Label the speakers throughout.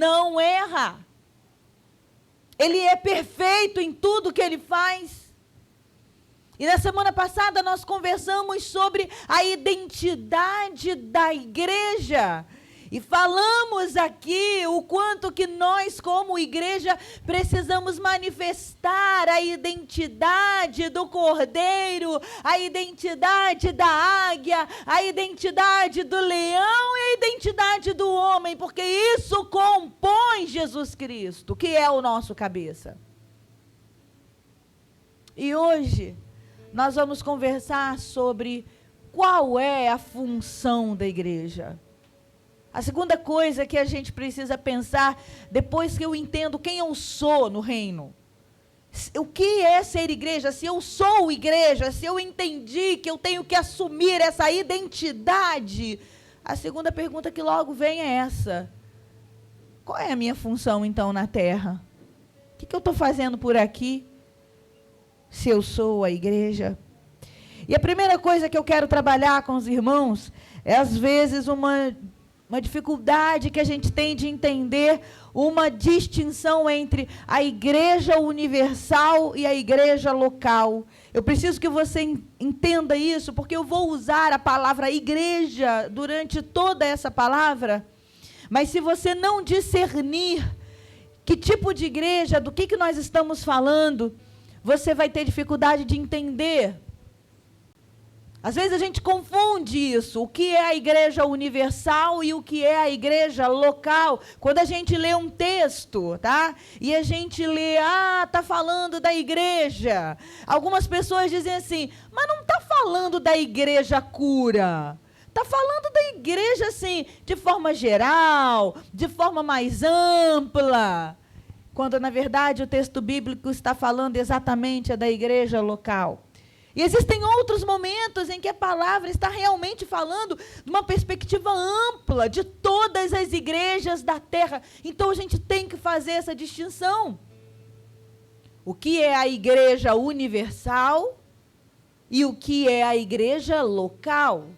Speaker 1: não erra. Ele é perfeito em tudo que ele faz. E na semana passada nós conversamos sobre a identidade da igreja. E falamos aqui o quanto que nós, como igreja, precisamos manifestar a identidade do cordeiro, a identidade da águia, a identidade do leão e a identidade do homem, porque isso compõe Jesus Cristo, que é o nosso cabeça. E hoje nós vamos conversar sobre qual é a função da igreja. A segunda coisa que a gente precisa pensar, depois que eu entendo quem eu sou no reino, o que é ser igreja? Se eu sou igreja, se eu entendi que eu tenho que assumir essa identidade, a segunda pergunta que logo vem é essa: qual é a minha função então na terra? O que eu estou fazendo por aqui, se eu sou a igreja? E a primeira coisa que eu quero trabalhar com os irmãos é, às vezes, uma dificuldade que a gente tem de entender uma distinção entre a igreja universal e a igreja local. Eu preciso que você entenda isso, porque eu vou usar a palavra igreja durante toda essa palavra, mas se você não discernir que tipo de igreja, do que nós estamos falando, você vai ter dificuldade de entender. Às vezes a gente confunde isso, o que é a igreja universal e o que é a igreja local. Quando a gente lê um texto, tá? E a gente lê, tá falando da igreja. Algumas pessoas dizem assim, mas não está falando da igreja cura. Está falando da igreja, assim, de forma geral, de forma mais ampla. Quando, na verdade, o texto bíblico está falando exatamente da igreja local. E existem outros momentos em que a palavra está realmente falando de uma perspectiva ampla de todas as igrejas da terra. Então a gente tem que fazer essa distinção. O que é a igreja universal e o que é a igreja local?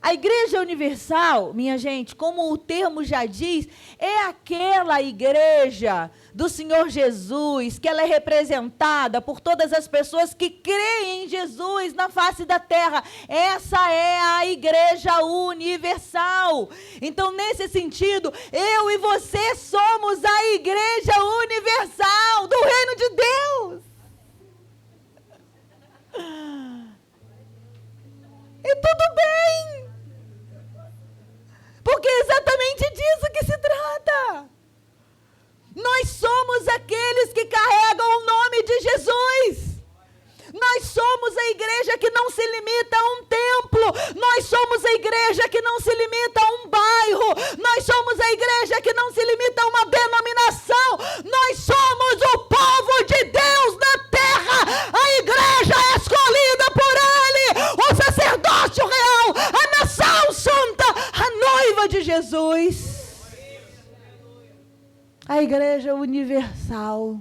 Speaker 1: A igreja universal, minha gente, como o termo já diz, é aquela igreja do Senhor Jesus, que ela é representada por todas as pessoas que creem em Jesus na face da terra. Essa é a igreja universal. Então, nesse sentido, eu e você somos a igreja universal do reino de Deus. E tudo bem, porque é exatamente disso que se trata. Nós somos aqueles que carregam o nome de Jesus. Nós somos a igreja que não se limita a um templo. Nós somos a igreja que não se limita a um bairro. Nós somos a igreja que não se limita a uma denominação. Nós somos o povo de Deus na terra. A igreja é escolhida por Ele. O sacerdócio real. A nação santa. A noiva de Jesus. A igreja universal.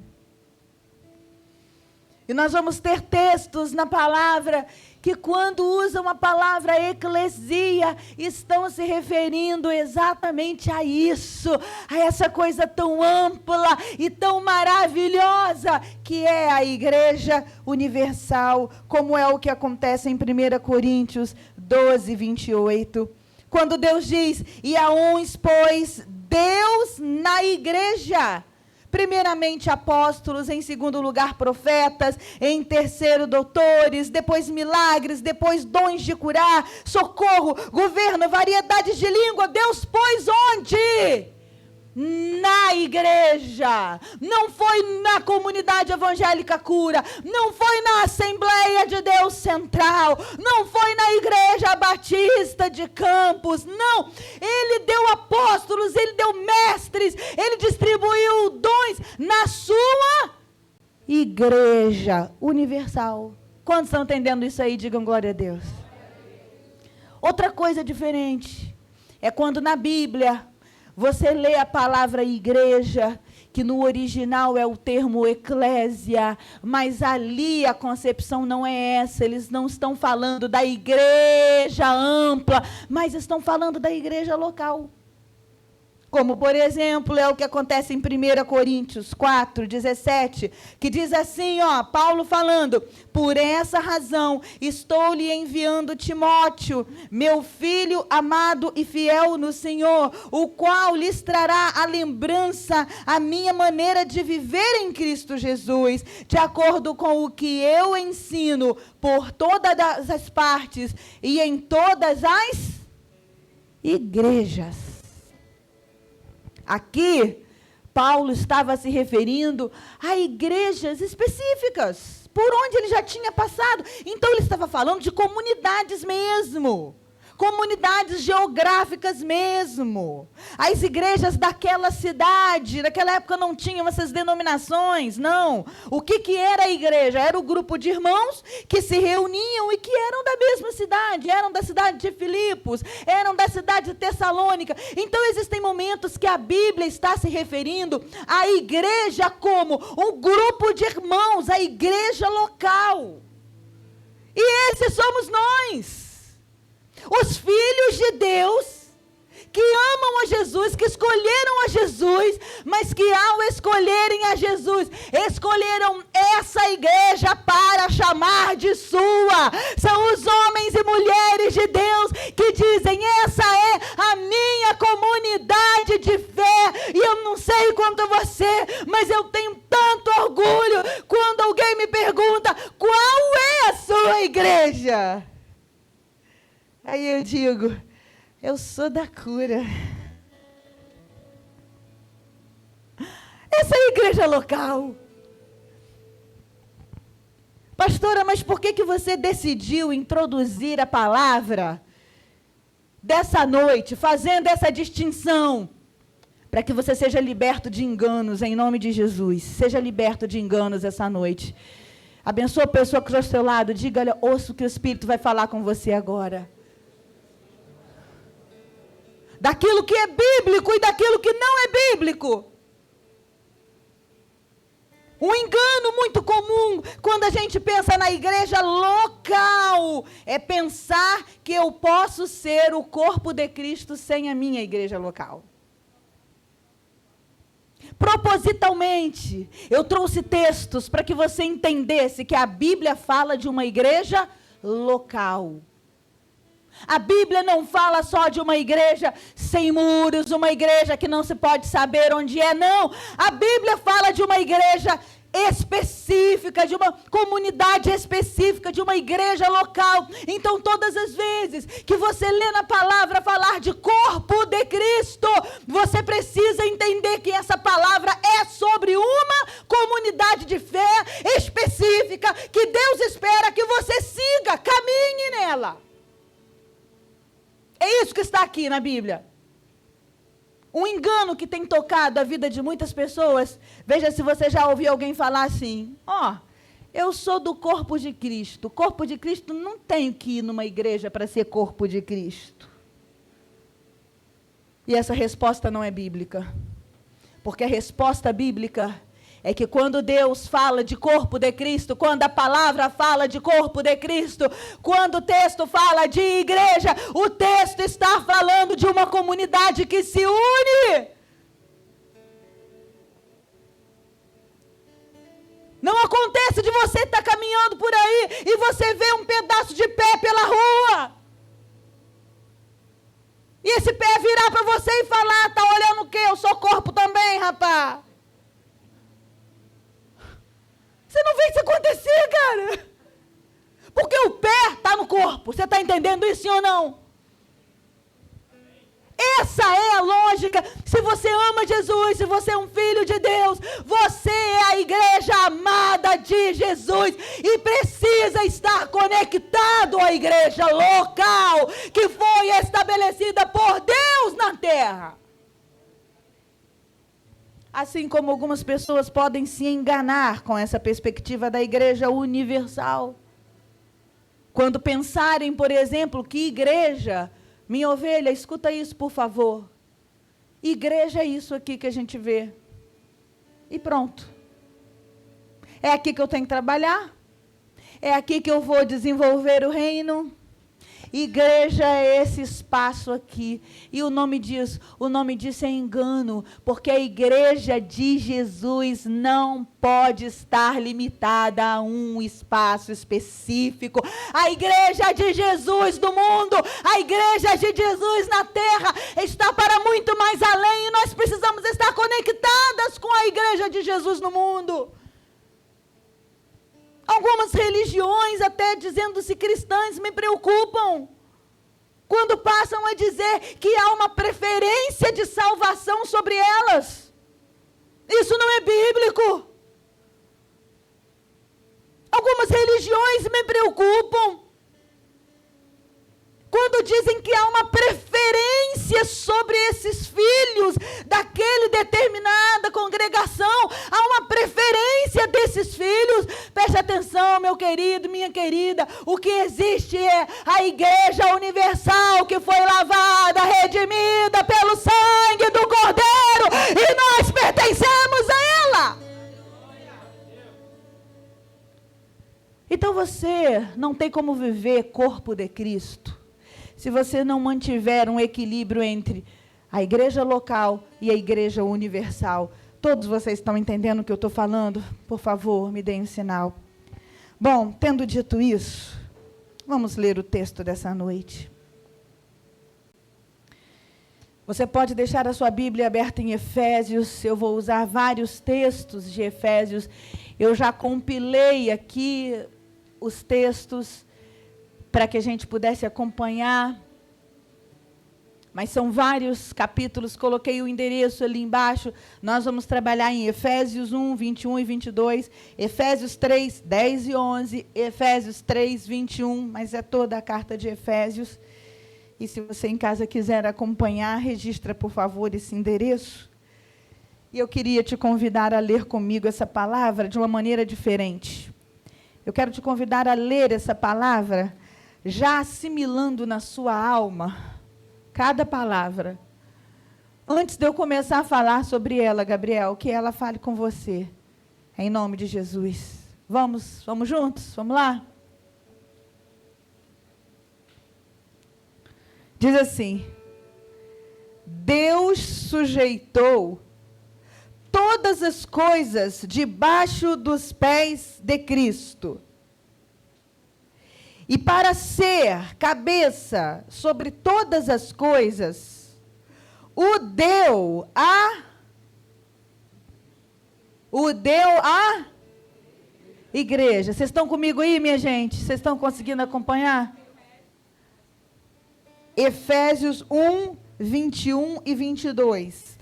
Speaker 1: E nós vamos ter textos na palavra que, quando usam a palavra eclesia, estão se referindo exatamente a isso, a essa coisa tão ampla e tão maravilhosa que é a igreja universal, como é o que acontece em 1 Coríntios 12, 28. Quando Deus diz, e a uns pôs Deus na igreja, primeiramente apóstolos, em segundo lugar profetas, em terceiro doutores, depois milagres, depois dons de curar, socorro, governo, variedades de língua. Deus pôs onde? Na igreja. Não foi na comunidade evangélica cura, não foi na Assembleia de Deus Central, não foi na Igreja Batista de Campos, não. Ele deu apóstolos, ele deu mestres, ele distribuiu dons na sua igreja universal. Quantos estão entendendo isso aí? Digam glória a Deus. Outra coisa diferente é quando na Bíblia você lê a palavra igreja, que no original é o termo eclésia, mas ali a concepção não é essa. Eles não estão falando da igreja ampla, mas estão falando da igreja local. Como, por exemplo, é o que acontece em 1 Coríntios 4, 17, que diz assim, Paulo falando: por essa razão estou lhe enviando Timóteo, meu filho amado e fiel no Senhor, o qual lhes trará a lembrança a minha maneira de viver em Cristo Jesus, de acordo com o que eu ensino por todas as partes e em todas as igrejas. Aqui, Paulo estava se referindo a igrejas específicas, por onde ele já tinha passado. Então, ele estava falando de comunidades mesmo, comunidades geográficas mesmo. As igrejas daquela cidade, naquela época não tinham essas denominações, não. O que era a igreja? Era o grupo de irmãos que se reuniam e que eram da mesma cidade, eram da cidade de Filipos, eram da cidade de Tessalônica. Então existem momentos que a Bíblia está se referindo à igreja como um grupo de irmãos, a igreja local. E esses somos nós. Os filhos de Deus, que amam a Jesus, que escolheram a Jesus, mas que ao escolherem a Jesus, escolheram essa igreja para chamar de sua. São os homens e mulheres de Deus que dizem: essa é a minha comunidade de fé. E eu não sei quanto você, mas eu tenho tanto orgulho quando alguém me pergunta: qual é a sua igreja? Aí eu digo: eu sou da cura. Essa é a igreja local. Pastora, mas por que você decidiu introduzir a palavra dessa noite, fazendo essa distinção? Para que você seja liberto de enganos, em nome de Jesus. Seja liberto de enganos essa noite. Abençoa a pessoa que está ao seu lado. Diga: olha, ouça o que o Espírito vai falar com você agora. Daquilo que é bíblico e daquilo que não é bíblico. Um engano muito comum quando a gente pensa na igreja local é pensar que eu posso ser o corpo de Cristo sem a minha igreja local. Propositalmente, eu trouxe textos para que você entendesse que a Bíblia fala de uma igreja local. A Bíblia não fala só de uma igreja sem muros, uma igreja que não se pode saber onde é, não. A Bíblia fala de uma igreja específica, de uma comunidade específica, de uma igreja local. Então, todas as vezes que você lê na palavra falar de corpo de Cristo, você precisa entender que essa palavra é sobre uma comunidade de fé específica, que Deus espera que você siga, caminhe nela. É isso que está aqui na Bíblia. Um engano que tem tocado a vida de muitas pessoas. Veja se você já ouviu alguém falar assim: eu sou do corpo de Cristo. O corpo de Cristo não tem que ir numa igreja para ser corpo de Cristo. E essa resposta não é bíblica. Porque a resposta bíblica é que quando Deus fala de corpo de Cristo, quando a palavra fala de corpo de Cristo, quando o texto fala de igreja, o texto está falando de uma comunidade que se une. Não acontece de você estar caminhando por aí e você vê um pedaço de pé pela rua. E esse pé virar para você e falar: tá olhando o quê? Eu sou corpo também, rapaz. Você não vê isso acontecer, cara. Porque o pé está no corpo. Você está entendendo isso, sim ou não? Essa é a lógica. Se você ama Jesus, se você é um filho de Deus, você é a igreja amada de Jesus e precisa estar conectado à igreja local que foi estabelecida por Deus na terra. Assim como algumas pessoas podem se enganar com essa perspectiva da igreja universal. Quando pensarem, por exemplo, que igreja, minha ovelha, escuta isso, por favor. Igreja é isso aqui que a gente vê. E pronto. É aqui que eu tenho que trabalhar. É aqui que eu vou desenvolver o reino. Igreja é esse espaço aqui. E o nome disso é engano, porque a igreja de Jesus não pode estar limitada a um espaço específico. A igreja de Jesus do mundo, a igreja de Jesus na terra está para muito mais além, e nós precisamos estar conectadas com a igreja de Jesus no mundo. Algumas religiões, até dizendo-se cristãs, me preocupam quando passam a dizer que há uma preferência de salvação sobre elas. Isso não é bíblico. Algumas religiões me preocupam quando dizem que há uma preferência sobre esses filhos daquele determinada congregação, há uma preferência desses filhos. Preste atenção, meu querido, minha querida, o que existe é a igreja universal que foi lavada, redimida pelo sangue do Cordeiro, e nós pertencemos a ela. Então você não tem como viver corpo de Cristo se você não mantiver um equilíbrio entre a igreja local e a igreja universal. Todos vocês estão entendendo o que eu estou falando? Por favor, me deem um sinal. Bom, tendo dito isso, vamos ler o texto dessa noite. Você pode deixar a sua Bíblia aberta em Efésios. Eu vou usar vários textos de Efésios. Eu já compilei aqui os textos para que a gente pudesse acompanhar, mas são vários capítulos, coloquei o endereço ali embaixo. Nós vamos trabalhar em Efésios 1, 21 e 22, Efésios 3, 10 e 11, Efésios 3, 21, mas é toda a carta de Efésios. E se você em casa quiser acompanhar, registra, por favor, esse endereço. E eu queria te convidar a ler comigo essa palavra de uma maneira diferente. Eu quero te convidar a ler essa palavra já assimilando na sua alma cada palavra. Antes de eu começar a falar sobre ela, Gabriel, que ela fale com você, em nome de Jesus. Vamos juntos? Vamos lá? Diz assim: Deus sujeitou todas as coisas debaixo dos pés de Cristo. E para ser cabeça sobre todas as coisas, o deu a igreja. Vocês estão comigo aí, minha gente? Vocês estão conseguindo acompanhar? Efésios 1, 21 e 22.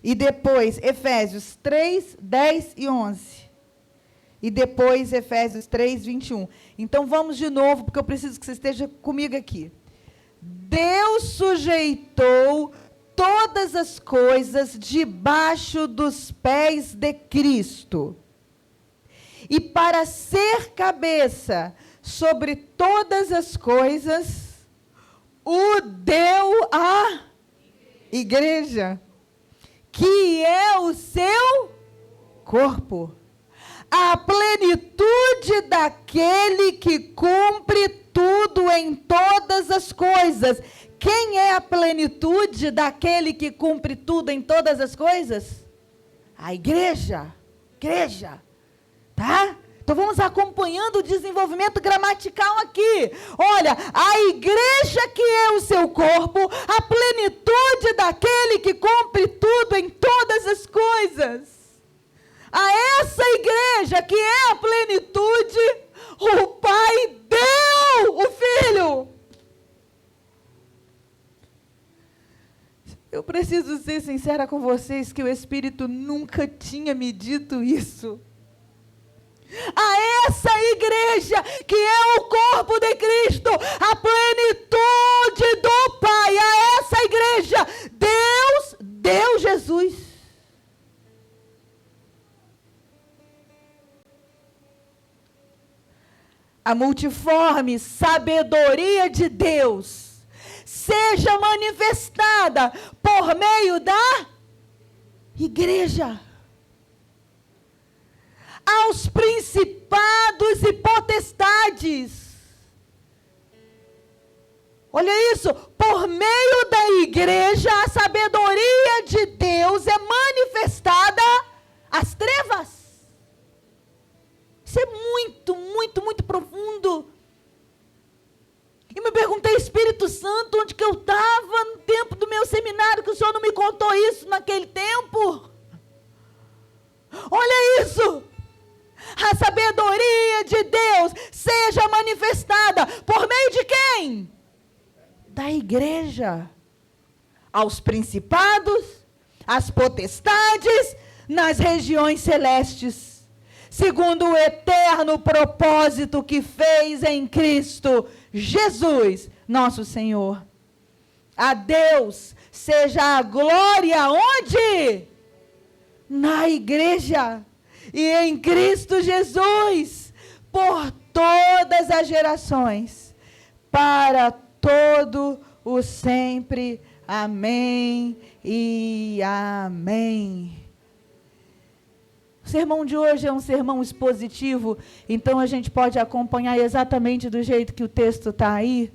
Speaker 1: E depois Efésios 3, 10 e 11. E depois Efésios 3, 21. Então vamos de novo, porque eu preciso que você esteja comigo aqui. Deus sujeitou todas as coisas debaixo dos pés de Cristo. E para ser cabeça sobre todas as coisas, o deu à igreja, que é o seu corpo. A plenitude daquele que cumpre tudo em todas as coisas. Quem é a plenitude daquele que cumpre tudo em todas as coisas? A igreja. Igreja. Tá? Então vamos acompanhando o desenvolvimento gramatical aqui. Olha, a igreja que é o seu corpo, a plenitude daquele que cumpre tudo em todas as coisas. A essa igreja que é a plenitude, o Pai deu o Filho. Eu preciso ser sincera com vocês que o Espírito nunca tinha me dito isso. A essa igreja que é o corpo de Cristo, a plenitude do Pai, a essa igreja, Deus deu Jesus. A multiforme sabedoria de Deus seja manifestada por meio da igreja. Aos principados e potestades Olha isso, por meio da igreja, a sabedoria de Deus é manifestada às trevas. Isso é muito, muito, muito profundo. E me perguntei, Espírito Santo, onde que eu estava no tempo do meu seminário, que o Senhor não me contou isso naquele tempo? Olha isso. A sabedoria de Deus seja manifestada por meio de quem? Da igreja. Aos principados, às potestades, nas regiões celestes, segundo o eterno propósito que fez em Cristo Jesus, nosso Senhor. A Deus seja a glória onde? Na igreja e em Cristo Jesus, por todas as gerações, para todo o sempre. Amém e amém. O sermão de hoje é um sermão expositivo, então a gente pode acompanhar exatamente do jeito que o texto está aí.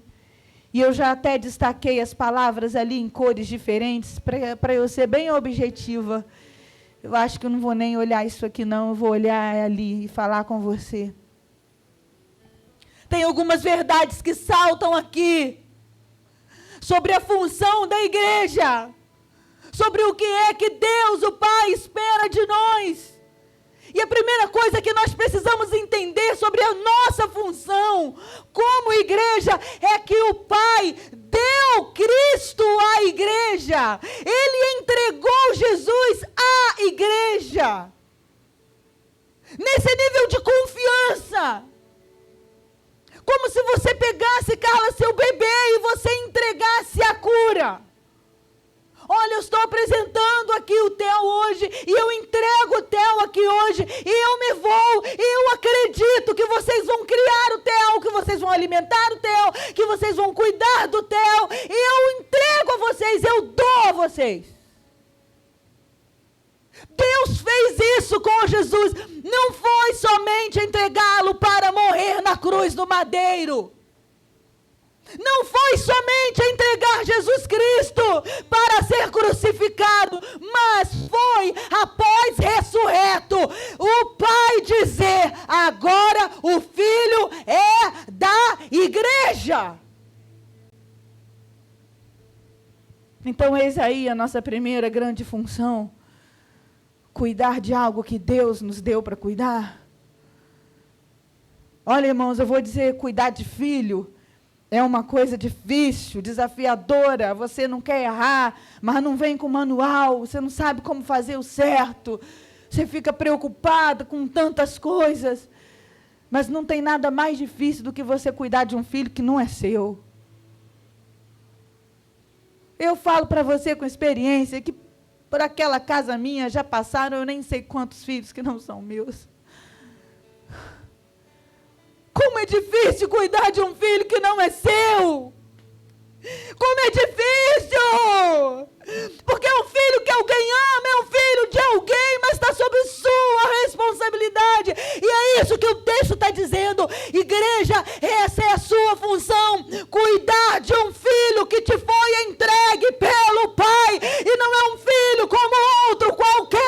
Speaker 1: E eu já até destaquei as palavras ali em cores diferentes, para eu ser bem objetiva. Eu acho que eu não vou nem olhar isso aqui não, eu vou olhar ali e falar com você. Tem algumas verdades que saltam aqui, sobre a função da igreja, sobre o que é que Deus, o Pai, espera de nós. E a primeira coisa que nós precisamos entender sobre a nossa função como igreja é que o Pai deu Cristo à igreja. Ele entregou Jesus à igreja. Nesse nível de confiança. Como se você pegasse, Carla, seu bebê e você entregasse a cura. Olha, eu estou apresentando aqui o Theo hoje, e eu entrego o Theo aqui hoje, e eu me vou, e eu acredito que vocês vão criar o Theo, que vocês vão alimentar o Theo, que vocês vão cuidar do Theo, e eu entrego a vocês, eu dou a vocês. Deus fez isso com Jesus, não foi somente entregá-lo para morrer na cruz do madeiro. Não foi somente entregar Jesus Cristo para ser crucificado, mas foi após ressurreto, o Pai dizer, agora o Filho é da igreja. Então eis aí a nossa primeira grande função, cuidar de algo que Deus nos deu para cuidar. Olha, irmãos, eu vou dizer, cuidar de filho é uma coisa difícil, desafiadora, você não quer errar, mas não vem com manual, você não sabe como fazer o certo, você fica preocupado com tantas coisas, mas não tem nada mais difícil do que você cuidar de um filho que não é seu. Eu falo para você com experiência que por aquela casa minha já passaram eu nem sei quantos filhos que não são meus. Como é difícil cuidar de um filho que não é seu. Como é difícil. Porque é um filho que alguém ama, é um filho de alguém, mas está sob sua responsabilidade. E é isso que o texto está dizendo. Igreja, essa é a sua função. Cuidar de um filho que te foi entregue pelo Pai. E não é um filho como outro qualquer.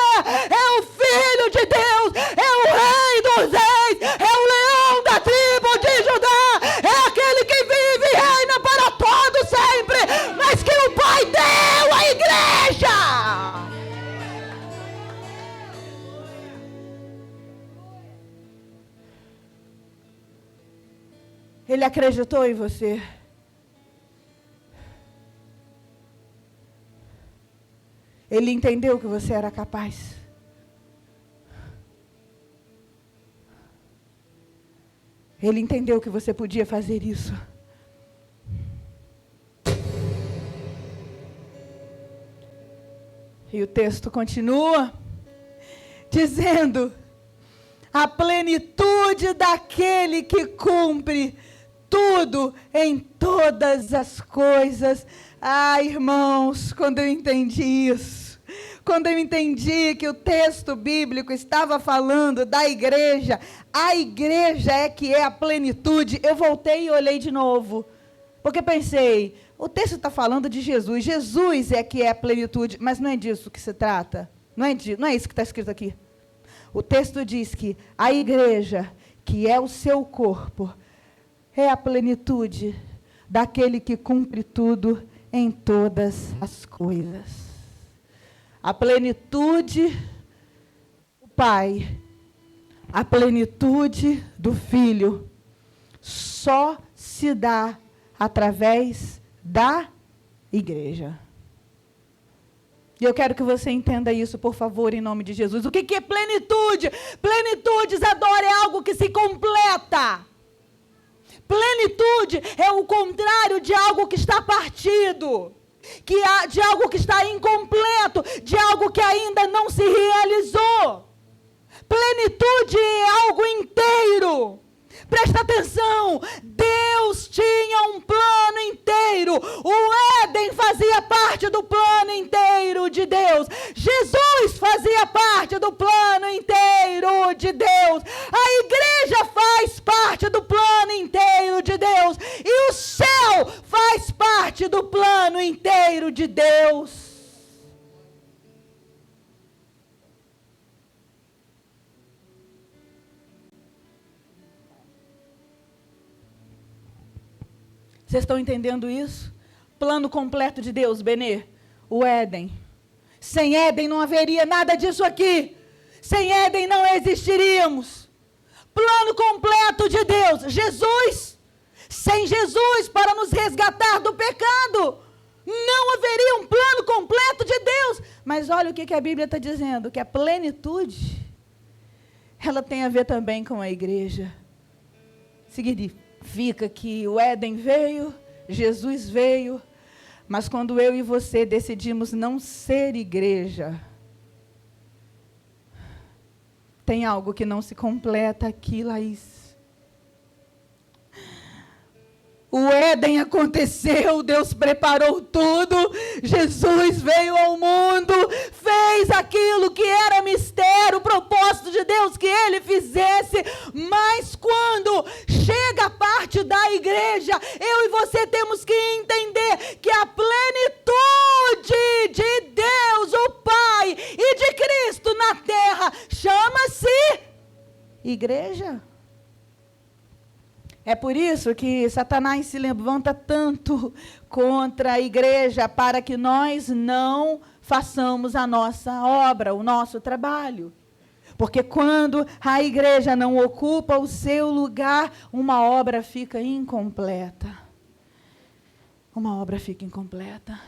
Speaker 1: É o Filho de Deus. É o Rei dos Reis. É o Leão da tribo de Judá. É aquele que vive e reina para todo sempre. Mas que o Pai deu à igreja. Ele acreditou em você. Ele entendeu que você era capaz. Ele entendeu que você podia fazer isso. E o texto continua dizendo: a plenitude daquele que cumpre tudo em todas as coisas. Ah, irmãos, quando eu entendi isso, quando eu entendi que o texto bíblico estava falando da igreja, a igreja é que é a plenitude, eu voltei e olhei de novo. Porque pensei, o texto está falando de Jesus. Jesus é que é a plenitude, mas não é disso que se trata. Não é isso que está escrito aqui. O texto diz que a igreja, que é o seu corpo, é a plenitude daquele que cumpre tudo em todas as coisas. A plenitude do Pai, a plenitude do Filho, só se dá através da igreja. E eu quero que você entenda isso, por favor, em nome de Jesus. O que é plenitude? Plenitude, Isadora, é algo que se completa. Plenitude é o contrário de algo que está partido, de algo que está incompleto, de algo que ainda não se realizou. Plenitude é algo inteiro. Presta atenção, Deus tinha um plano inteiro. O Éden fazia parte do plano inteiro de Deus. Jesus fazia parte do plano inteiro de Deus. A igreja faz parte do plano inteiro de Deus. E o céu faz parte do plano inteiro de Deus. Vocês estão entendendo isso? Plano completo de Deus, Benê. O Éden. Sem Éden não haveria nada disso aqui. Sem Éden não existiríamos. Plano completo de Deus. Jesus. Sem Jesus para nos resgatar do pecado. Não haveria um plano completo de Deus. Mas olha o que a Bíblia está dizendo. Que a plenitude, ela tem a ver também com a igreja. Significa que o Éden veio, Jesus veio, mas quando eu e você decidimos não ser igreja, tem algo que não se completa aqui, Laís. O Éden aconteceu, Deus preparou tudo, Jesus veio ao mundo, fez aquilo que era mistério, o propósito de Deus que Ele fizesse, mas quando chega a parte da igreja, eu e você temos que entender que a plenitude de Deus, o Pai, e de Cristo na terra, chama-se igreja. É por isso que Satanás se levanta tanto contra a igreja, para que nós não façamos a nossa obra, o nosso trabalho. Porque quando a igreja não ocupa o seu lugar, uma obra fica incompleta. Uma obra fica incompleta.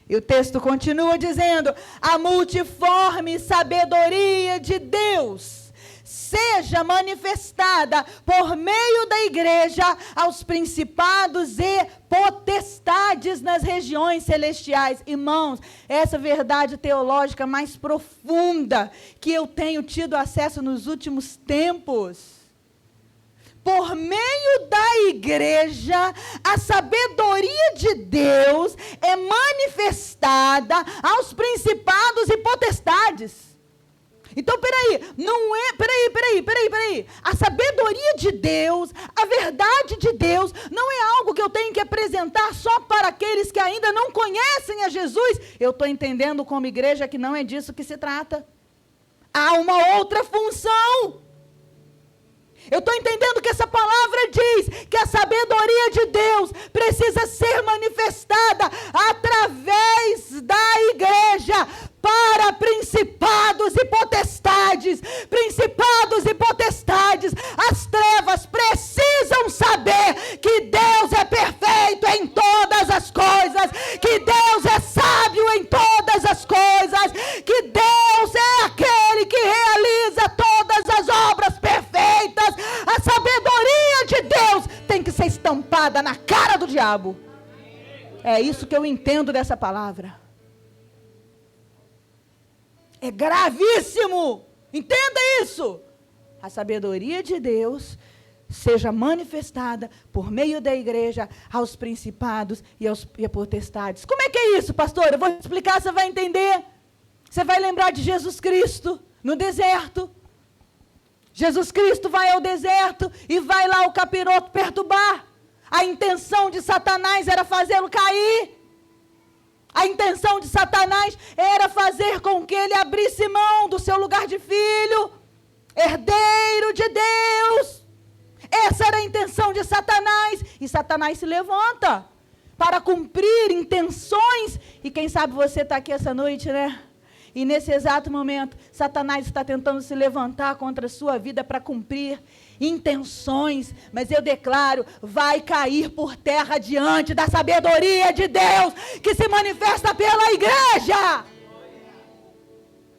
Speaker 1: E o texto continua dizendo: a multiforme sabedoria de Deus seja manifestada por meio da igreja aos principados e potestades nas regiões celestiais. Irmãos, essa verdade teológica mais profunda que eu tenho tido acesso nos últimos tempos. Por meio da igreja, a sabedoria de Deus é manifestada aos principados e potestades. Então, peraí. A sabedoria de Deus, a verdade de Deus, não é algo que eu tenho que apresentar só para aqueles que ainda não conhecem a Jesus. Eu estou entendendo como igreja que não é disso que se trata. Há uma outra função. Eu estou entendendo que essa palavra diz que a sabedoria de Deus precisa ser manifestada através da igreja para principados e potestades. Principados e potestades, as trevas precisam saber que Deus é perfeito em todas as coisas, que Deus é sábio em todas as coisas, que Deus é aquele que realiza todas as obras perfeitas. A sabedoria de Deus tem que ser estampada na cara do diabo. É isso que eu entendo dessa palavra. É gravíssimo. Entenda isso. A sabedoria de Deus seja manifestada por meio da igreja aos principados e a potestades. Como é que é isso, pastor? Eu vou explicar, você vai entender. Você vai lembrar de Jesus Cristo no deserto. Jesus Cristo vai ao deserto e vai lá o capiroto perturbar. A intenção de Satanás era fazê-lo cair. A intenção de Satanás era fazer com que ele abrisse mão do seu lugar de filho, herdeiro de Deus. Essa era a intenção de Satanás. E Satanás se levanta para cumprir intenções. E quem sabe você está aqui essa noite, né? E nesse exato momento, Satanás está tentando se levantar contra a sua vida para cumprir intenções. Mas eu declaro, vai cair por terra diante da sabedoria de Deus que se manifesta pela igreja.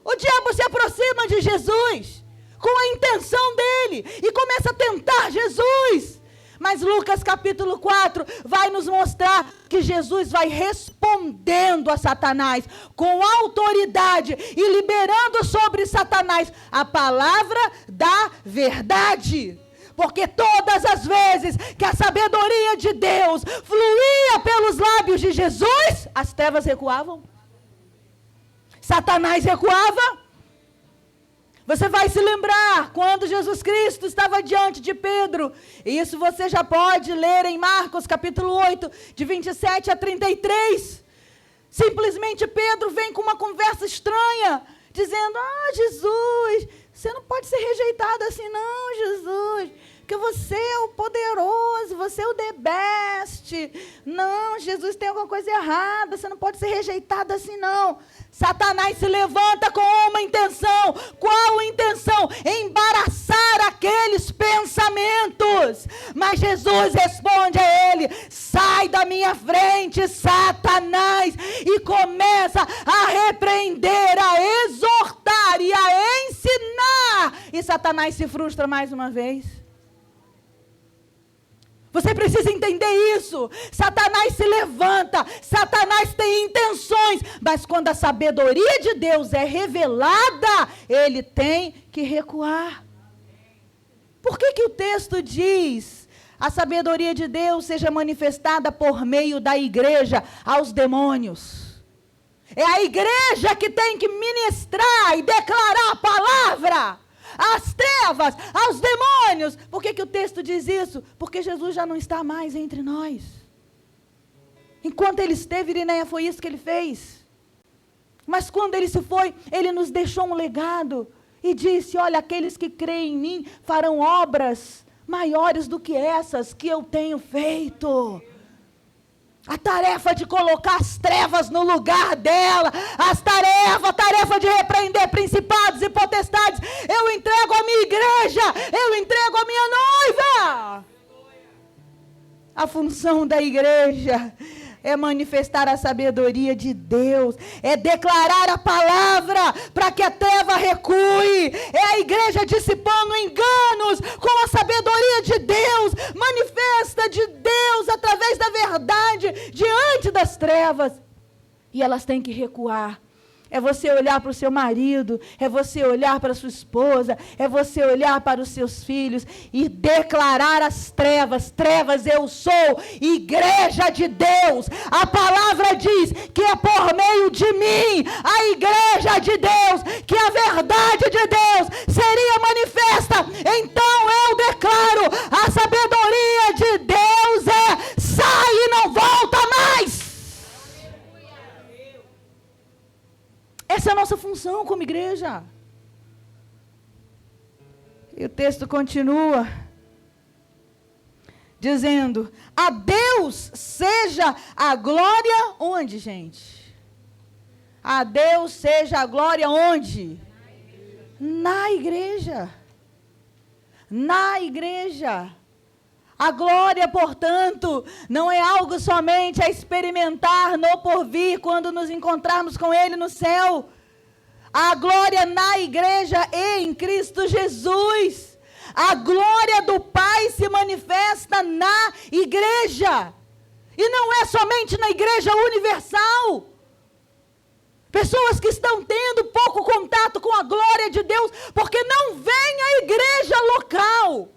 Speaker 1: O diabo se aproxima de Jesus com a intenção dele e começa a tentar Jesus. Mas Lucas capítulo 4 vai nos mostrar que Jesus vai respondendo a Satanás com autoridade e liberando sobre Satanás a palavra da verdade. Porque todas as vezes que a sabedoria de Deus fluía pelos lábios de Jesus, as trevas recuavam. Satanás recuava. Você vai se lembrar quando Jesus Cristo estava diante de Pedro. E isso você já pode ler em Marcos capítulo 8, de 27 a 33. Simplesmente Pedro vem com uma conversa estranha, dizendo: Jesus, você não pode ser rejeitado assim não, Jesus. Porque você é o poderoso, você é o the best. Não, Jesus, tem alguma coisa errada, você não pode ser rejeitado assim não. Satanás se levanta com uma intenção. Qual intenção? Embaraçar aqueles pensamentos. Mas Jesus responde a ele: sai da minha frente, Satanás. E começa a repreender, a exortar e a ensinar. E Satanás se frustra mais uma vez. Você precisa entender isso. Satanás se levanta, Satanás tem intenções, mas quando a sabedoria de Deus é revelada, ele tem que recuar. Por que o texto diz: a sabedoria de Deus seja manifestada por meio da igreja aos demônios? É a igreja que tem que ministrar e declarar a palavra às trevas, aos demônios. Por que o texto diz isso? Porque Jesus já não está mais entre nós. Enquanto ele esteve, Irineia, foi isso que ele fez. Mas quando ele se foi, ele nos deixou um legado e disse: olha, aqueles que creem em mim farão obras maiores do que essas que eu tenho feito. A tarefa de colocar as trevas no lugar dela, a tarefa de repreender principados e potestades, eu entrego a minha igreja, eu entrego a minha noiva. A função da igreja é manifestar a sabedoria de Deus, é declarar a palavra para que a treva recue, é a igreja dissipando enganos com a sabedoria de Deus, manifesta de Deus através da verdade diante das trevas, e elas têm que recuar. É você olhar para o seu marido, é você olhar para a sua esposa, é você olhar para os seus filhos e declarar as trevas: trevas, eu sou igreja de Deus. A palavra diz que é por meio de mim, a igreja de Deus, que a verdade de Deus seria manifesta. Então eu declaro: a sabedoria de Deus é: sai e não volta mais. Essa é a nossa função como igreja. E o texto continua dizendo: a Deus seja a glória onde, gente? A Deus seja a glória onde? Na igreja. Na igreja. A glória, portanto, não é algo somente a experimentar no porvir, quando nos encontrarmos com Ele no céu. A glória na igreja e em Cristo Jesus. A glória do Pai se manifesta na igreja. E não é somente na igreja universal. Pessoas que estão tendo pouco contato com a glória de Deus, porque não vem à igreja local.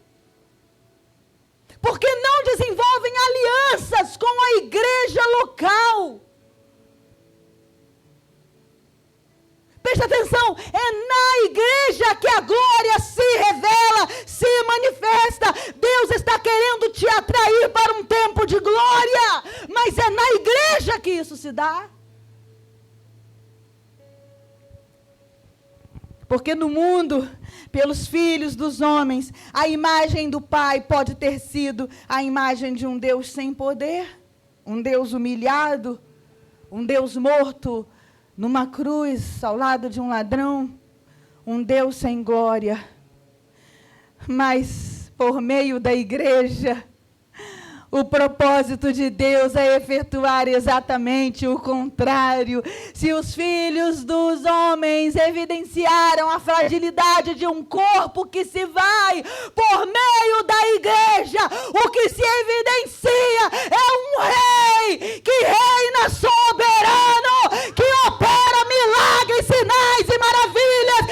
Speaker 1: Porque não desenvolvem alianças com a igreja local. Preste atenção, é na igreja que a glória se revela, se manifesta. Deus está querendo te atrair para um tempo de glória, mas é na igreja que isso se dá. Porque no mundo, pelos filhos dos homens, a imagem do Pai pode ter sido a imagem de um Deus sem poder, um Deus humilhado, um Deus morto numa cruz ao lado de um ladrão, um Deus sem glória. Mas por meio da igreja, o propósito de Deus é efetuar exatamente o contrário. Se os filhos dos homens evidenciaram a fragilidade de um corpo que se vai, por meio da igreja, o que se evidencia é um rei que reina soberano, que opera milagres, sinais e maravilhas.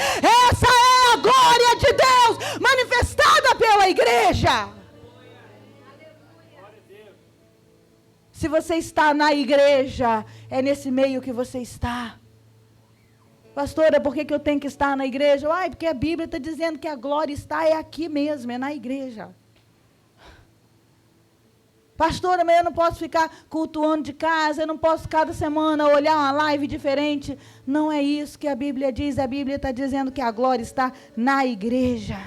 Speaker 1: Essa é a glória de Deus manifestada pela igreja. Se você está na igreja, é nesse meio que você está. Pastora, por que eu tenho que estar na igreja? Porque a Bíblia está dizendo que a glória está aqui mesmo, é na igreja. Pastora, mas eu não posso ficar cultuando de casa, eu não posso cada semana olhar uma live diferente. Não é isso que a Bíblia diz. A Bíblia está dizendo que a glória está na igreja.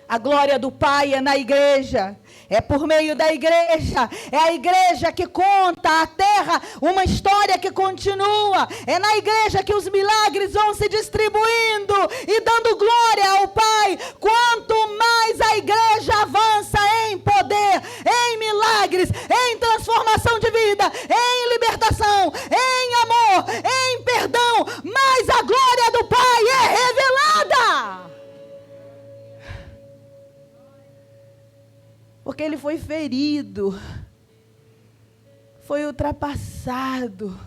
Speaker 1: A glória do Pai é na igreja, é por meio da igreja, é a igreja que conta à terra uma história que continua, é na igreja que os milagres vão se distribuindo e dando glória ao Pai. Quanto mais a igreja avança em poder, em milagres, em transformação de vida, em libertação, em amor, em perdão, mais a glória do Pai é revelada. Porque ele foi ferido, foi ultrapassado,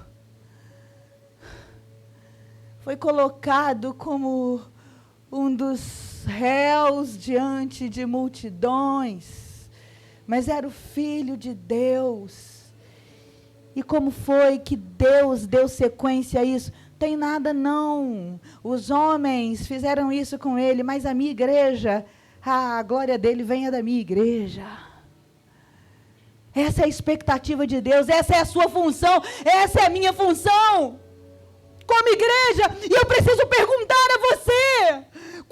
Speaker 1: foi colocado como um dos réus diante de multidões, mas era o Filho de Deus. E como foi que Deus deu sequência a isso? Tem nada não, os homens fizeram isso com ele, mas a minha igreja... a glória dele venha da minha igreja. Essa é a expectativa de Deus, essa é a sua função, essa é a minha função como igreja. E eu preciso perguntar a você,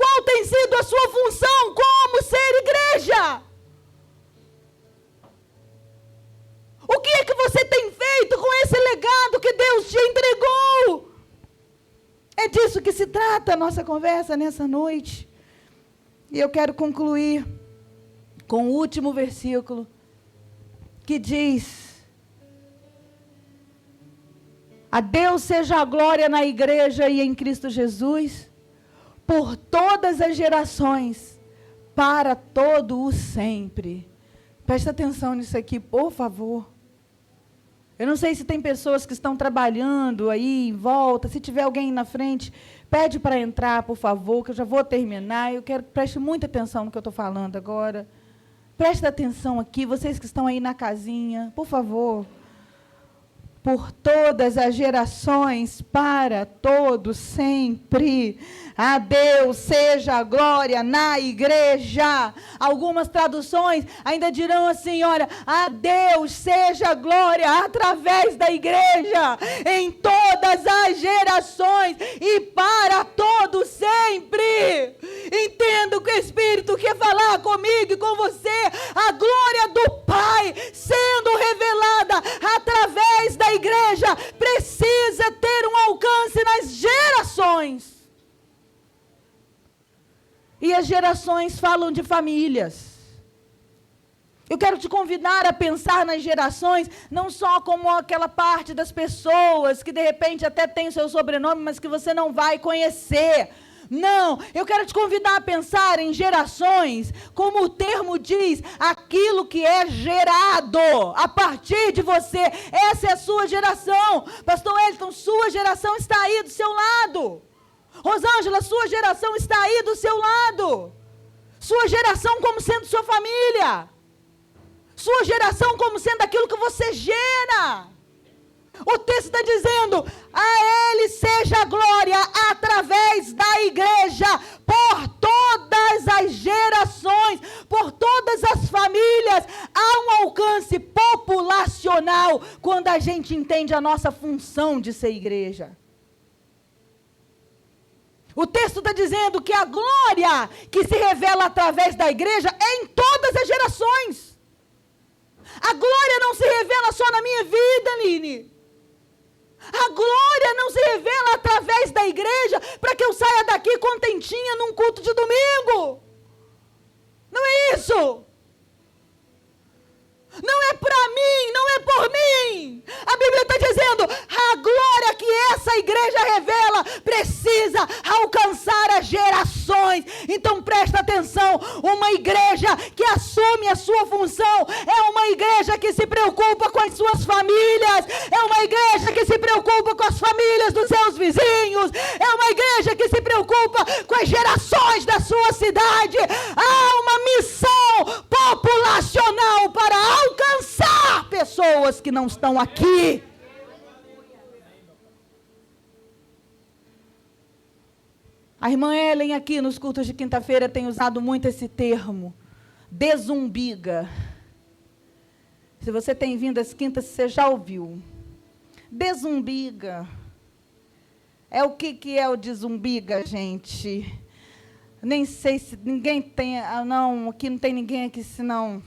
Speaker 1: qual tem sido a sua função como ser igreja? O que é que você tem feito com esse legado que Deus te entregou? É disso que se trata a nossa conversa nessa noite. E eu quero concluir com o último versículo, que diz: a Deus seja a glória na igreja e em Cristo Jesus, por todas as gerações, para todo o sempre. Presta atenção nisso aqui, por favor. Eu não sei se tem pessoas que estão trabalhando aí em volta, se tiver alguém na frente, pede para entrar, por favor, que eu já vou terminar. Eu quero que preste muita atenção no que eu estou falando agora. Preste atenção aqui, vocês que estão aí na casinha, por favor. Por todas as gerações, para todos sempre. A Deus seja a glória na igreja. Algumas traduções ainda dirão assim, olha, a Deus seja a glória através da igreja, em todas as gerações e para todos sempre. Entendo que o Espírito quer falar comigo e com você. A glória do Pai sendo revelada através da igreja precisa ter um alcance nas gerações. E as gerações falam de famílias. Eu quero te convidar a pensar nas gerações, não só como aquela parte das pessoas que de repente até tem o seu sobrenome, mas que você não vai conhecer. Não, eu quero te convidar a pensar em gerações, como o termo diz, aquilo que é gerado a partir de você. Essa é a sua geração. Pastor Elton, sua geração está aí do seu lado. Rosângela, sua geração está aí do seu lado. Sua geração como sendo sua família. Sua geração como sendo aquilo que você gera. O texto está dizendo, a Ele seja a glória através da igreja, por todas as gerações, por todas entende a nossa função de ser igreja. O texto está dizendo que a glória que se revela através da igreja é em todas as gerações. A glória não se revela só na minha vida, Aline. A glória não se revela através da igreja para que eu saia daqui contentinha num culto de domingo. Não é isso. Não é para mim, não é por mim. A Bíblia está dizendo, a glória que essa igreja revela precisa alcançar as gerações. Então presta atenção, uma igreja que assume a sua função é uma igreja que se preocupa com as suas famílias, é uma igreja que se preocupa com as famílias dos seus vizinhos, é uma igreja que se preocupa com as gerações da sua cidade. Há uma missão populacional para alcançar pessoas que não estão aqui. A irmã Ellen aqui nos cultos de quinta-feira tem usado muito esse termo, desumbiga. Se você tem vindo às quintas, você já ouviu. Desumbiga. É o que é o desumbiga, gente? Nem sei se ninguém tem, não, aqui não tem ninguém aqui senão...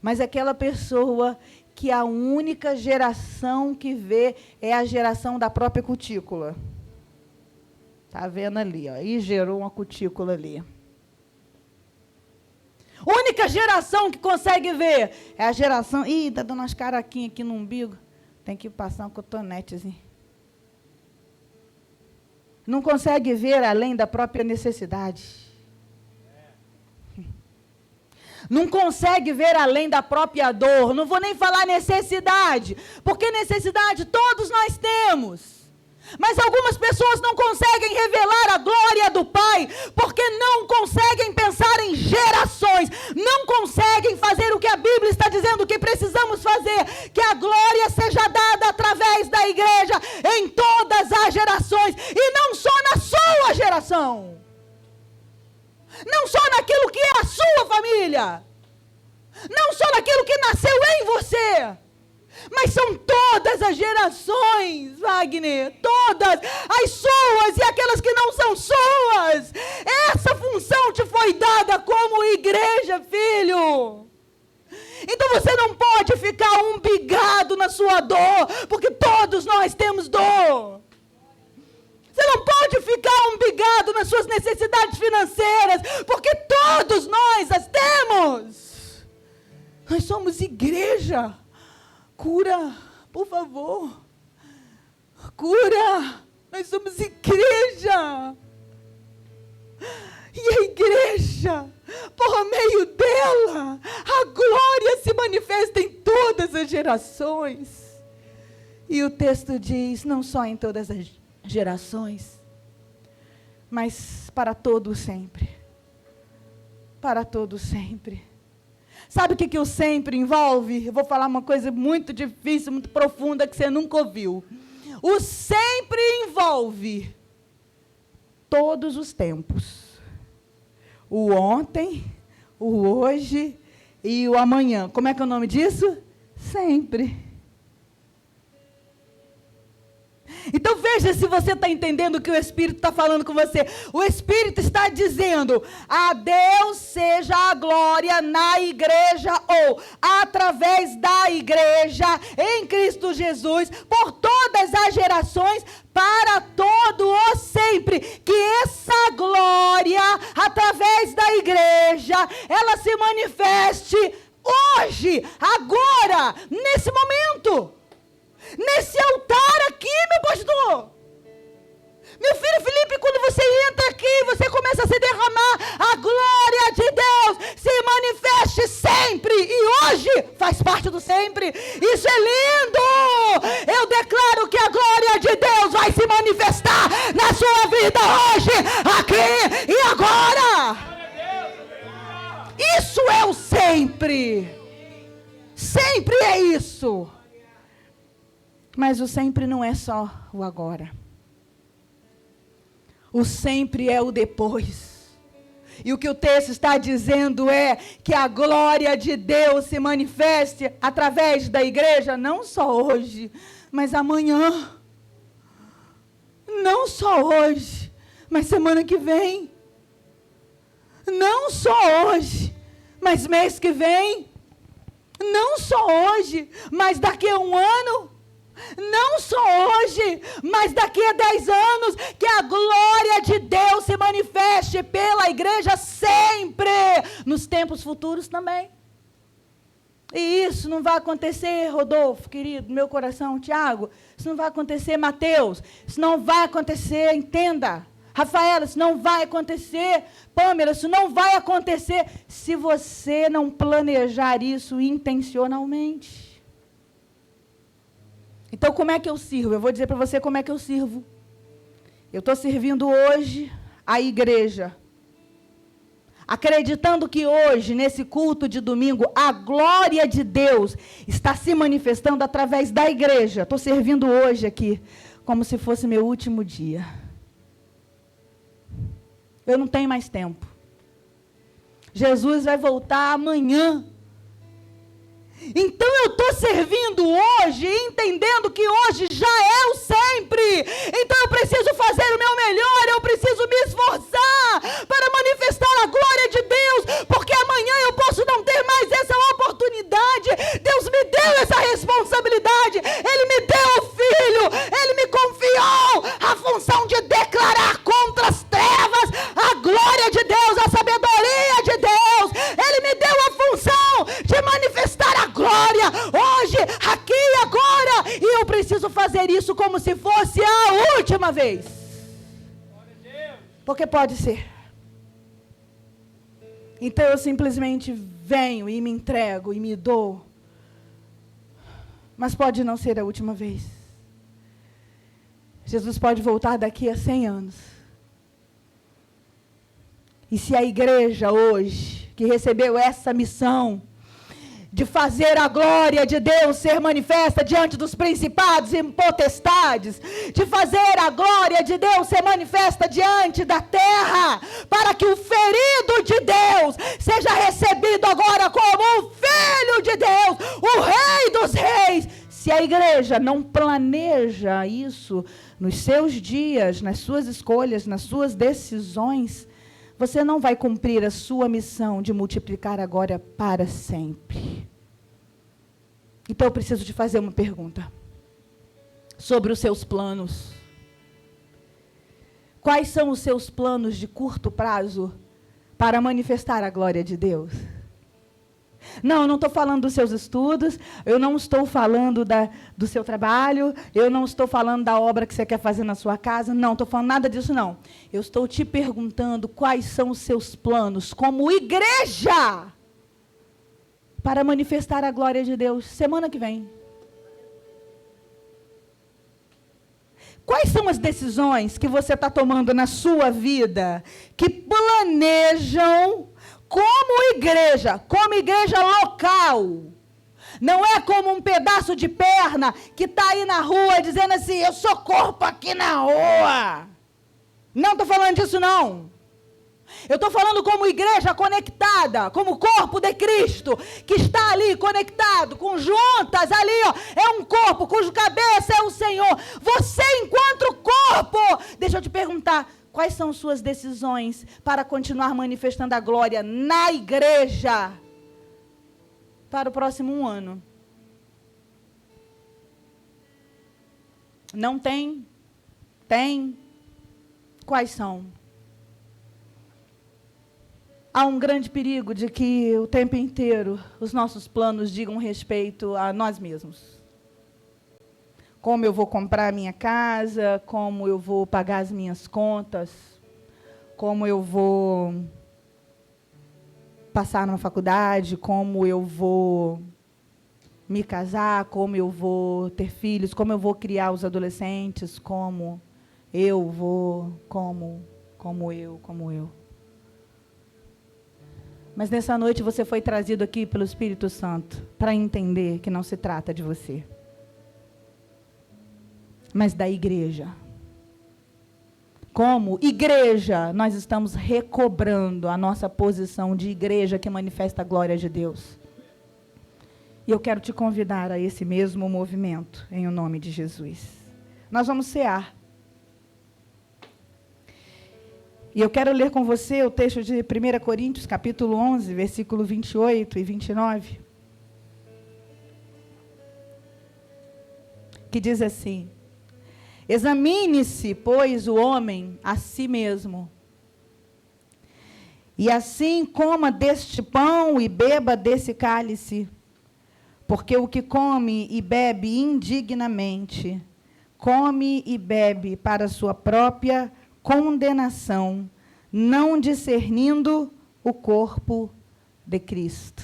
Speaker 1: Mas aquela pessoa que a única geração que vê é a geração da própria cutícula. Está vendo ali, ó, e gerou uma cutícula ali. Única geração que consegue ver é a geração... Ih, está dando umas caraquinhas aqui no umbigo. Tem que passar um cotonetezinho. Não consegue ver além da própria necessidade. Não consegue ver além da própria dor. Não vou nem falar necessidade, porque necessidade todos nós temos. Mas algumas pessoas não conseguem revelar a glória do Pai, porque não conseguem pensar em gerações, não conseguem fazer o que a Bíblia está dizendo que precisamos fazer, que a glória seja dada através da igreja em todas as gerações, e não só na sua geração. Não só naquilo que é a sua família. Não só naquilo que nasceu em você. Mas são todas as gerações, Wagner. Todas as suas e aquelas que não são suas. Essa função te foi dada como igreja, filho. Então você não pode ficar umbigado na sua dor, porque todos nós temos dor. Você não pode ficar umbigado nas suas necessidades financeiras, porque todos nós as temos. Nós somos igreja. Cura, por favor. Cura. Nós somos igreja. E a igreja, por meio dela, a glória se manifesta em todas as gerações. E o texto diz, não só em todas as gerações, mas para todo sempre. Para todo sempre. Sabe o que o sempre envolve? Eu vou falar uma coisa muito difícil, muito profunda, que você nunca ouviu. O sempre envolve todos os tempos. O ontem, o hoje e o amanhã. Como é que é o nome disso? Sempre. Então veja se você está entendendo o que o Espírito está falando com você. O Espírito está dizendo, a Deus seja a glória na igreja ou através da igreja em Cristo Jesus, por todas as gerações, para todo o sempre. Que essa glória através da igreja, ela se manifeste hoje, agora, nesse momento. Nesse altar aqui, meu pastor. Meu filho Felipe, quando você entra aqui, você começa a se derramar, a glória de Deus se manifeste sempre. E hoje faz parte do sempre. Isso é lindo. Eu declaro que a glória de Deus vai se manifestar na sua vida hoje, aqui e agora. Isso é o sempre. Sempre é isso. Mas o sempre não é só o agora. O sempre é o depois. E o que o texto está dizendo é que a glória de Deus se manifeste através da igreja, não só hoje, Mas amanhã, não só hoje, mas semana que vem, não só hoje, mas mês que vem, não só hoje, mas daqui a um ano, não só hoje, mas daqui a 10 anos, que a glória de Deus se manifeste pela igreja sempre, nos tempos futuros também. E isso não vai acontecer, Rodolfo, querido, meu coração, Tiago, isso não vai acontecer, Mateus, isso não vai acontecer, entenda. Rafaela, isso não vai acontecer. Pâmela, isso não vai acontecer se você não planejar isso intencionalmente. Então, como é que eu sirvo? Eu vou dizer para você como é que eu sirvo. Eu estou servindo hoje a igreja, acreditando que hoje, nesse culto de domingo, a glória de Deus está se manifestando através da igreja. Estou servindo hoje aqui, como se fosse meu último dia. Eu não tenho mais tempo. Jesus vai voltar amanhã. Então eu estou servindo hoje, entendendo que hoje já é o sempre. Então eu preciso fazer o meu melhor, eu preciso me esforçar para manifestar a glória de Deus, porque amanhã eu posso não ter mais essa oportunidade. Deus me deu essa responsabilidade, Ele me deu o Filho, Ele me confiou a função de declarar contra as trevas a glória de Deus, a sabedoria de Deus. Ele me deu a função de manifestar a glória, hoje, aqui e agora, e eu preciso fazer isso como se fosse a última vez, porque pode ser. Então eu simplesmente venho e me entrego e me dou, mas pode não ser a última vez. Jesus pode voltar daqui a 100 anos, e se a igreja hoje, que recebeu essa missão, de fazer a glória de Deus ser manifesta diante dos principados e potestades, de fazer a glória de Deus ser manifesta diante da terra, para que o ferido de Deus seja recebido agora como o Filho de Deus, o Rei dos Reis. Se a igreja não planeja isso nos seus dias, nas suas escolhas, nas suas decisões, você não vai cumprir a sua missão de multiplicar a glória para sempre. Então eu preciso te fazer uma pergunta sobre os seus planos. Quais são os seus planos de curto prazo para manifestar a glória de Deus? Não, eu não estou falando dos seus estudos, eu não estou falando do seu trabalho, eu não estou falando da obra que você quer fazer na sua casa, não estou falando nada disso não. Eu estou te perguntando quais são os seus planos como igreja para manifestar a glória de Deus semana que vem. Quais são as decisões que você está tomando na sua vida que planejam como igreja local? Não é como um pedaço de perna que está aí na rua dizendo assim, eu sou corpo aqui na rua. Não estou falando disso não. Eu estou falando como igreja conectada, como corpo de Cristo, que está ali conectado, com juntas ali, ó, é um corpo cujo cabeça é o Senhor. Você enquanto corpo, deixa eu te perguntar, quais são suas decisões para continuar manifestando a glória na igreja para o próximo ano? Não tem? Tem? Quais são? Há um grande perigo de que o tempo inteiro os nossos planos digam respeito a nós mesmos. Como eu vou comprar a minha casa, como eu vou pagar as minhas contas, como eu vou passar numa faculdade, como eu vou me casar, como eu vou ter filhos, como eu vou criar os adolescentes, como eu. Mas nessa noite você foi trazido aqui pelo Espírito Santo para entender que não se trata de você, mas da igreja. Como igreja, nós estamos recobrando a nossa posição de igreja que manifesta a glória de Deus. E eu quero te convidar a esse mesmo movimento, em o nome de Jesus. Nós vamos cear. E eu quero ler com você o texto de 1 Coríntios, capítulo 11, versículo 28 e 29. Que diz assim: examine-se, pois, o homem a si mesmo, e assim coma deste pão e beba desse cálice, porque o que come e bebe indignamente, come e bebe para sua própria condenação, não discernindo o corpo de Cristo.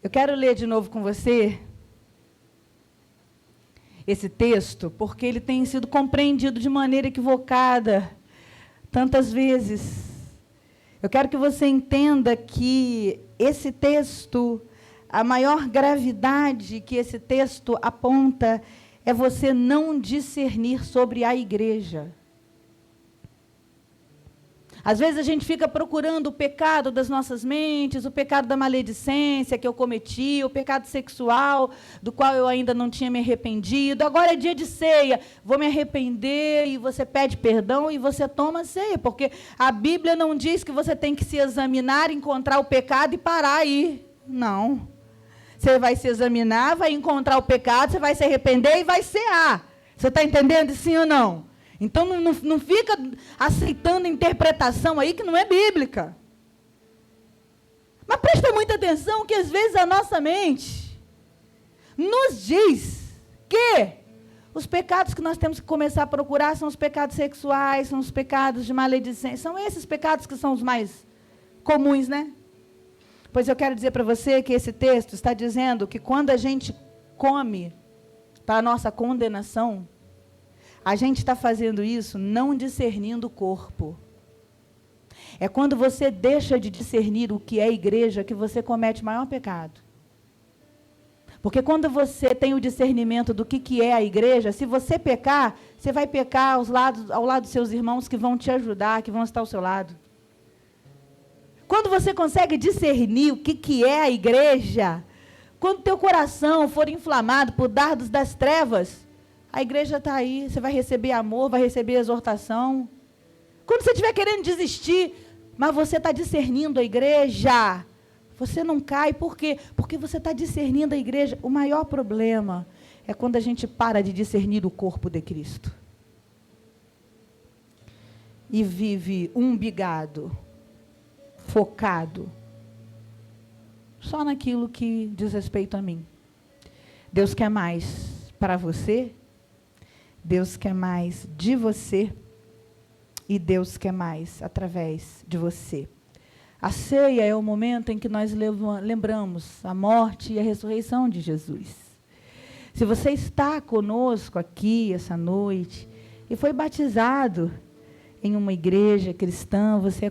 Speaker 1: Eu quero ler de novo com você esse texto, porque ele tem sido compreendido de maneira equivocada tantas vezes. Eu quero que você entenda que esse texto, a maior gravidade que esse texto aponta é você não discernir sobre a igreja. Às vezes a gente fica procurando o pecado das nossas mentes, o pecado da maledicência que eu cometi, o pecado sexual do qual eu ainda não tinha me arrependido. Agora é dia de ceia, vou me arrepender, e você pede perdão e você toma ceia, porque a Bíblia não diz que você tem que se examinar, encontrar o pecado e parar aí. Não. Você vai se examinar, vai encontrar o pecado, você vai se arrepender e vai cear. Você está entendendo, sim ou não? Então, não fica aceitando interpretação aí que não é bíblica. Mas presta muita atenção que, às vezes, a nossa mente nos diz que os pecados que nós temos que começar a procurar são os pecados sexuais, são os pecados de maledicência. São esses pecados que são os mais comuns, né? Pois eu quero dizer para você que esse texto está dizendo que quando a gente come para a nossa condenação, a gente está fazendo isso não discernindo o corpo. É quando você deixa de discernir o que é igreja que você comete o maior pecado. Porque quando você tem o discernimento do que é a igreja, se você pecar, você vai pecar ao lado dos seus irmãos que vão te ajudar, que vão estar ao seu lado. Quando você consegue discernir o que é a igreja, quando teu coração for inflamado por dardos das trevas, a igreja está aí, você vai receber amor, vai receber exortação. Quando você estiver querendo desistir, mas você está discernindo a igreja, você não cai. Por quê? Porque você está discernindo a igreja. O maior problema é quando a gente para de discernir o corpo de Cristo. E vive umbigado, focado, só naquilo que diz respeito a mim. Deus quer mais para você, Deus quer mais de você e Deus quer mais através de você. A ceia é o momento em que nós lembramos a morte e a ressurreição de Jesus. Se você está conosco aqui essa noite e foi batizado em uma igreja cristã, você é